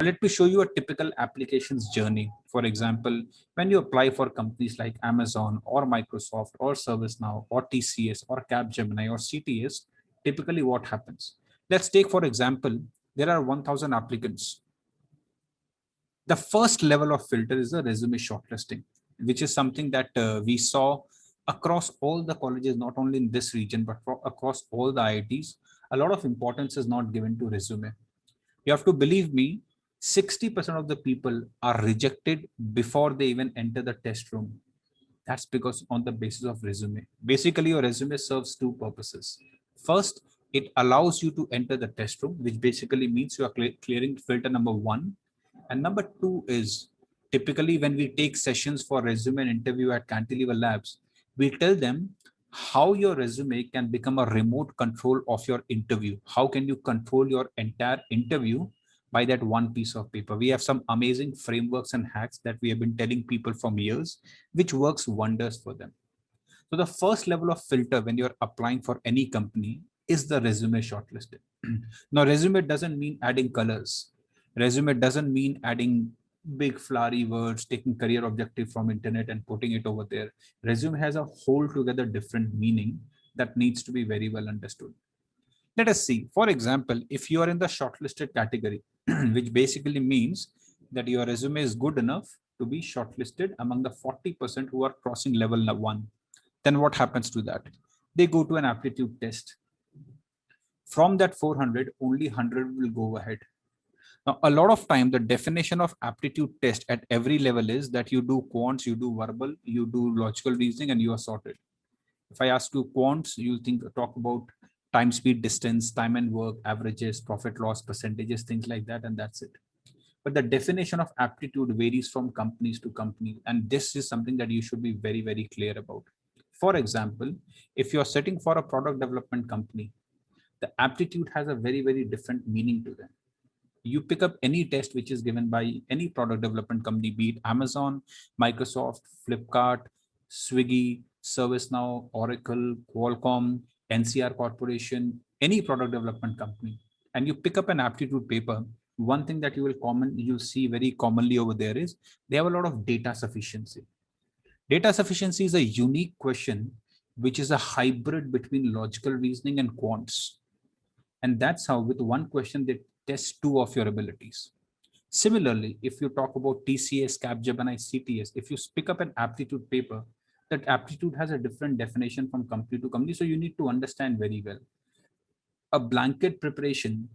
Let me show you a typical applications journey. For example, when you apply for companies like Amazon or Microsoft or ServiceNow or TCS or Capgemini or CTS, typically what happens? Let's take, for example, there are 1,000 applicants. The first level of filter is the resume shortlisting, which is something that we saw across all the colleges, not only in this region, but across all the IITs. A lot of importance is not given to resume. You have to believe me, 60% of the people are rejected before they even enter the test room. That's because on the basis of resume. Basically, your resume serves two purposes. First, it allows you to enter the test room, which basically means you are clearing filter number one. And number two is typically when we take sessions for resume and interview at Cantilever Labs, we tell them how your resume can become a remote control of your interview. How can you control your entire interview by that one piece of paper? We have some amazing frameworks and hacks that we have been telling people from years, which works wonders for them. So the first level of filter when you're applying for any company is the resume shortlisted. Now, resume doesn't mean adding colors. Resume doesn't mean adding big flowery words, taking career objective from internet and putting it over there. Resume has a whole together different meaning that needs to be very well understood. Let us see. For example, if you are in the shortlisted category, which basically means that your resume is good enough to be shortlisted among the 40% who are crossing level 1, then what happens to that? They go to an aptitude test. From that 400, only 100 will go ahead. Now, a lot of time, the definition of aptitude test at every level is that you do quants, you do verbal, you do logical reasoning, and you are sorted. If I ask you quants, you talk about time, speed, distance, time and work, averages, profit loss, percentages, things like that, and that's it. But the definition of aptitude varies from companies to company, and this is something that you should be very, very clear about. For example, if you're setting for a product development company, the aptitude has a very, very different meaning to them. You pick up any test which is given by any product development company, be it Amazon, Microsoft, Flipkart, Swiggy, ServiceNow, Oracle, Qualcomm, NCR Corporation, any product development company, and you pick up an aptitude paper, one thing that you'll see very commonly over there is they have a lot of data sufficiency. Data sufficiency is a unique question, which is a hybrid between logical reasoning and quants. And that's how with one question, they test two of your abilities. Similarly, if you talk about TCS, Capgemini, CTS, if you pick up an aptitude paper, that aptitude has a different definition from company to company. So you need to understand very well. A blanket preparation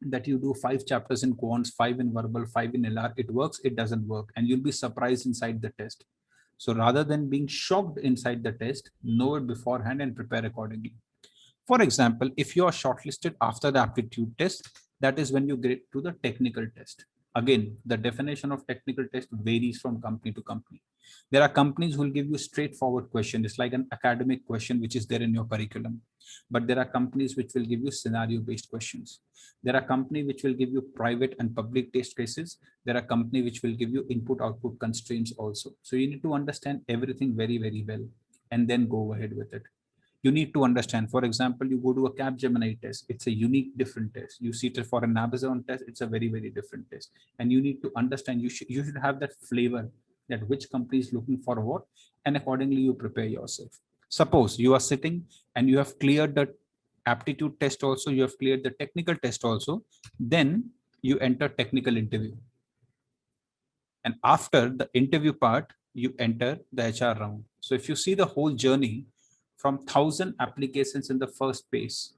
that you do 5 chapters in quants, 5 in verbal, 5 in LR, it works, it doesn't work, and you'll be surprised inside the test. So rather than being shocked inside the test, know it beforehand and prepare accordingly. For example, if you are shortlisted after the aptitude test, that is when you get to the technical test. Again, the definition of technical test varies from company to company. There are companies who will give you straightforward question. It's like an academic question, which is there in your curriculum. But there are companies which will give you scenario-based questions. There are companies which will give you private and public test cases. There are companies which will give you input-output constraints also. So you need to understand everything very, very well and then go ahead with it. You need to understand, for example, you go to a Capgemini test, it's a unique, different test. You see it for an Amazon test, it's a very, very different test. And you need to understand, you should have that flavor that which company is looking for what, and accordingly you prepare yourself. Suppose you are sitting and you have cleared the aptitude test also, you have cleared the technical test also, then you enter technical interview. And after the interview part, you enter the HR round. So if you see the whole journey, from 1,000 applications in the first phase,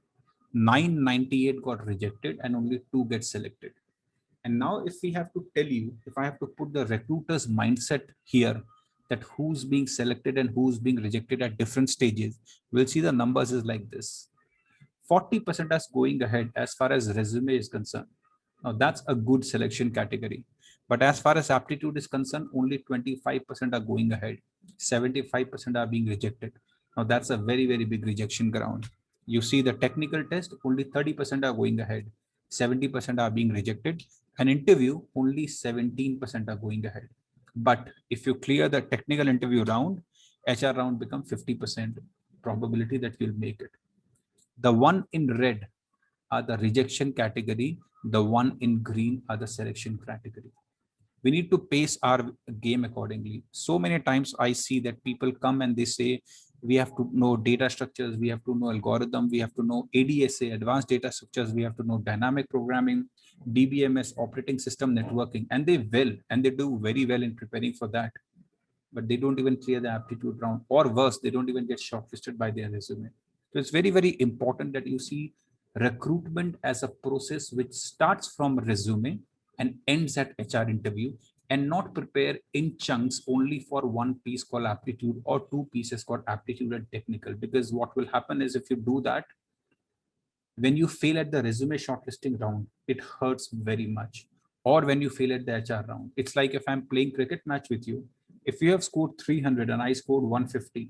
998 got rejected and only 2 get selected. And now if we have to tell you, if I have to put the recruiter's mindset here, that who's being selected and who's being rejected at different stages, we'll see the numbers is like this. 40% is going ahead as far as resume is concerned. Now that's a good selection category. But as far as aptitude is concerned, only 25% are going ahead. 75% are being rejected. Now that's a very, very big rejection ground. You see the technical test, only 30% are going ahead. 70% are being rejected. An interview, only 17% are going ahead. But if you clear the technical interview round, HR round becomes 50% probability that you'll make it. The one in red are the rejection category. The one in green are the selection category. We need to pace our game accordingly. So many times I see that people come and they say, we have to know data structures, we have to know algorithm, we have to know ADSA, advanced data structures, we have to know dynamic programming, DBMS, operating system networking, and they will, and they do very well in preparing for that. But they don't even clear the aptitude round, or worse, they don't even get shortlisted by their resume. So it's very, very important that you see recruitment as a process which starts from resume and ends at HR interview, and not prepare in chunks only for one piece called aptitude or two pieces called aptitude and technical. Because what will happen is if you do that, when you fail at the resume shortlisting round, it hurts very much. Or when you fail at the HR round, it's like if I'm playing cricket match with you, if you have scored 300 and I scored 150,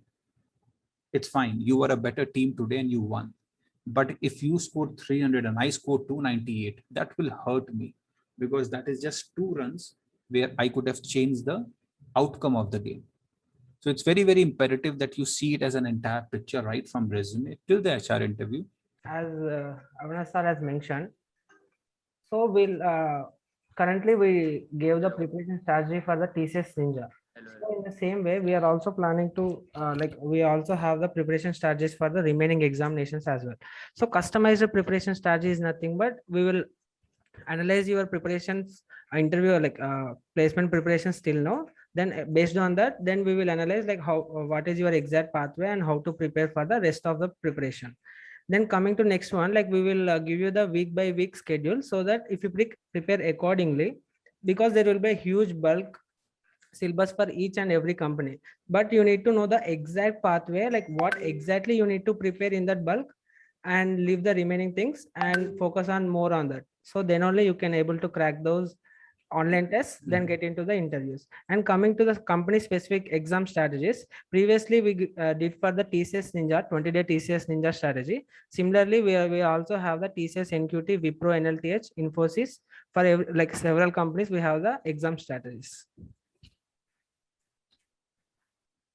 it's fine. You were a better team today and you won. But if you scored 300 and I scored 298, that will hurt me, because that is just 2 runs where I could have changed the outcome of the game. So it's very, very imperative that you see it as an entire picture, right from resume till the HR interview. As Avinash sir has mentioned, so we'll currently we gave the preparation strategy for the TCS Ninja. So in the same way, we are also planning to like we also have the preparation strategies for the remaining examinations as well. So customized preparation strategy is nothing but we will analyze your preparations, interview like placement preparation still no. Then based on that, then we will analyze like how what is your exact pathway and how to prepare for the rest of the preparation. Then coming to next one, like we will give you the week by week schedule so that if you prepare accordingly, because there will be a huge bulk syllabus for each and every company, but you need to know the exact pathway, like what exactly you need to prepare in that bulk, and leave the remaining things and focus on more on that. So then only you can able to crack those online tests, then get into the interviews. And coming to the company specific exam strategies, previously we did for the TCS Ninja 20-day TCS Ninja strategy. Similarly, we also have the TCS NQT, Wipro, NLTH, Infosys. For like several companies, we have the exam strategies.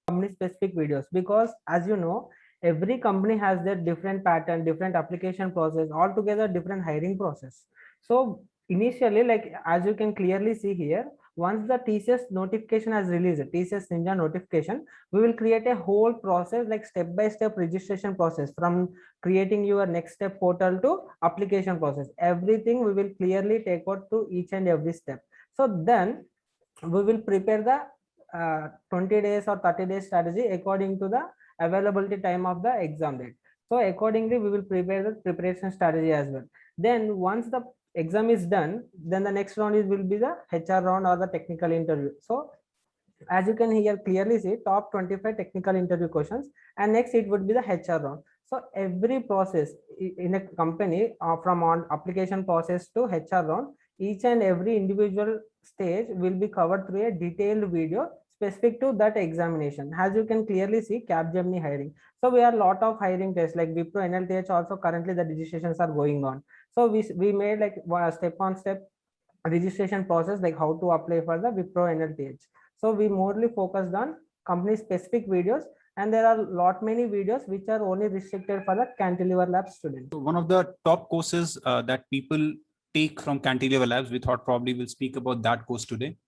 Company specific videos, because as you know, every company has their different pattern, different application process, altogether different hiring process. So initially, like as you can clearly see here, once the TCS notification has released, TCS Ninja notification, we will create a whole process like step by step registration process, from creating your next step portal to application process. Everything we will clearly take out to each and every step. So then we will prepare the 20 days or 30 days strategy according to the availability time of the exam date. So accordingly, we will prepare the preparation strategy as well. Then once the exam is done, then the next round will be the HR round or the technical interview. So as you can here clearly see, top 25 technical interview questions, and next it would be the HR round. So every process in a company from on application process to HR round, each and every individual stage will be covered through a detailed video specific to that examination. As you can clearly see, Capgemini hiring. So we have a lot of hiring tests like Wipro, NLTH also currently the registrations are going on. So we made like step on step registration process, like how to apply for the Wipro, NLTH. So we morely focused on company specific videos, and there are lot many videos which are only restricted for the Cantilever Labs students. So one of the top courses that people take from Cantilever Labs, we thought probably we'll speak about that course today.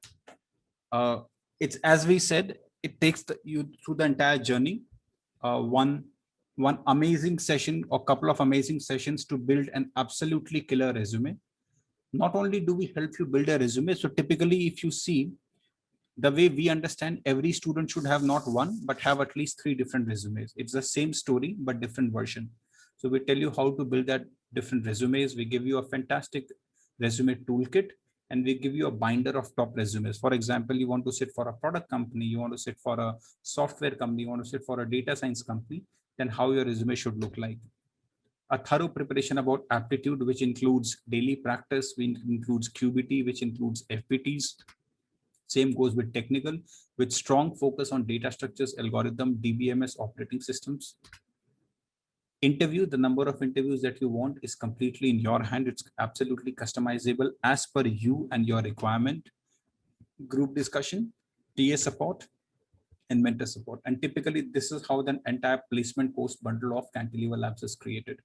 It's as we said, it takes you through the entire journey. One amazing session or couple of amazing sessions to build an absolutely killer resume. Not only do we help you build a resume, so typically if you see the way we understand, every student should have not one, but have at least 3 different resumes. It's the same story, but different version. So we tell you how to build that different resumes. We give you a fantastic resume toolkit, and we give you a binder of top resumes. For example, you want to sit for a product company, you want to sit for a software company, you want to sit for a data science company, then how your resume should look like. A thorough preparation about aptitude, which includes daily practice, which includes QBT, which includes FPTs. Same goes with technical, with strong focus on data structures, algorithm, DBMS, operating systems. Interview, the number of interviews that you want is completely in your hand. It's absolutely customizable as per you and your requirement. Group discussion, TA support, and mentor support. And typically, this is how the entire placement course bundle of Cantilever Labs is created.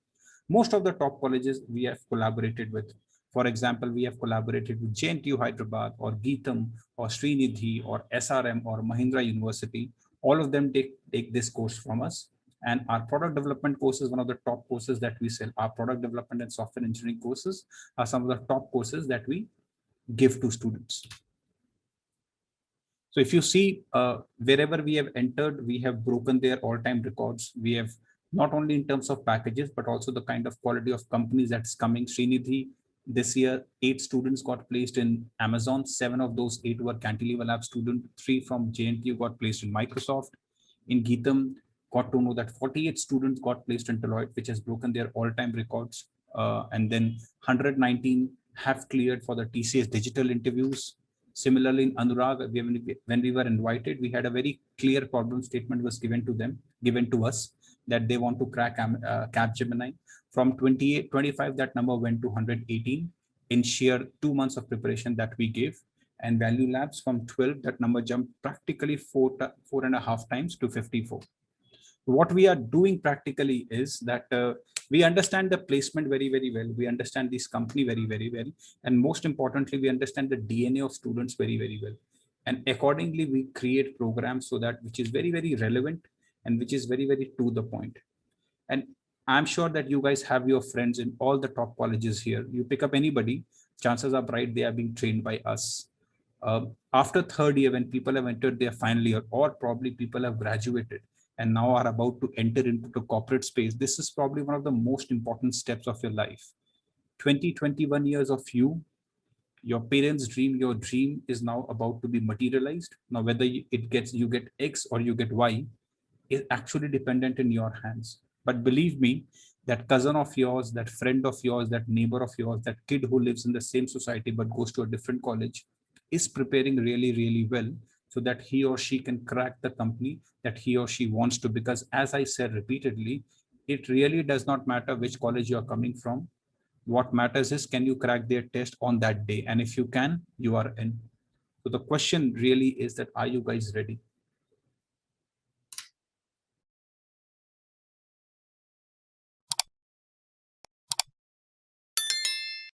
Most of the top colleges we have collaborated with. For example, we have collaborated with JNTU Hyderabad or Geetam or Srinidhi or SRM or Mahindra University. All of them take this course from us. And our product development course is one of the top courses that we sell. Our product development and software engineering courses are some of the top courses that we give to students. So if you see, wherever we have entered, we have broken their all-time records. We have not only in terms of packages, but also the kind of quality of companies that's coming. Srinidhi, this year, 8 students got placed in Amazon. 7 of those 8 were Cantilever Labs students. 3 from JNTU got placed in Microsoft. In Geetam, got to know that 48 students got placed in Deloitte, which has broken their all-time records. And then 119 have cleared for the TCS digital interviews. Similarly, in Anurag, when we were invited, we had a very clear problem statement was given to us that they want to crack Capgemini. From 28, 25, that number went to 118 in sheer 2 months of preparation that we gave. And Value Labs from 12, that number jumped practically 4.5 times to 54. What we are doing practically is that we understand the placement very, very well. We understand this company very, very well. And most importantly, we understand the DNA of students very, very well. And accordingly, we create programs so that which is very, very relevant and which is very, very to the point. And I'm sure that you guys have your friends in all the top colleges here. You pick up anybody, chances are bright they are being trained by us. After third year, when people have entered their final year, or probably people have graduated and now are about to enter into the corporate space, this is probably one of the most important steps of your life. 21 years of your parents' dream, your dream is now about to be materialized. Now, whether you get X or you get Y is actually dependent in your hands. But believe me, that cousin of yours, that friend of yours, that neighbor of yours, that kid who lives in the same society but goes to a different college is preparing really, really well so that he or she can crack the company that he or she wants to. Because as I said repeatedly, it really does not matter which college you are coming from. What matters is, can you crack their test on that day? And if you can, you are in. So the question really is that, are you guys ready?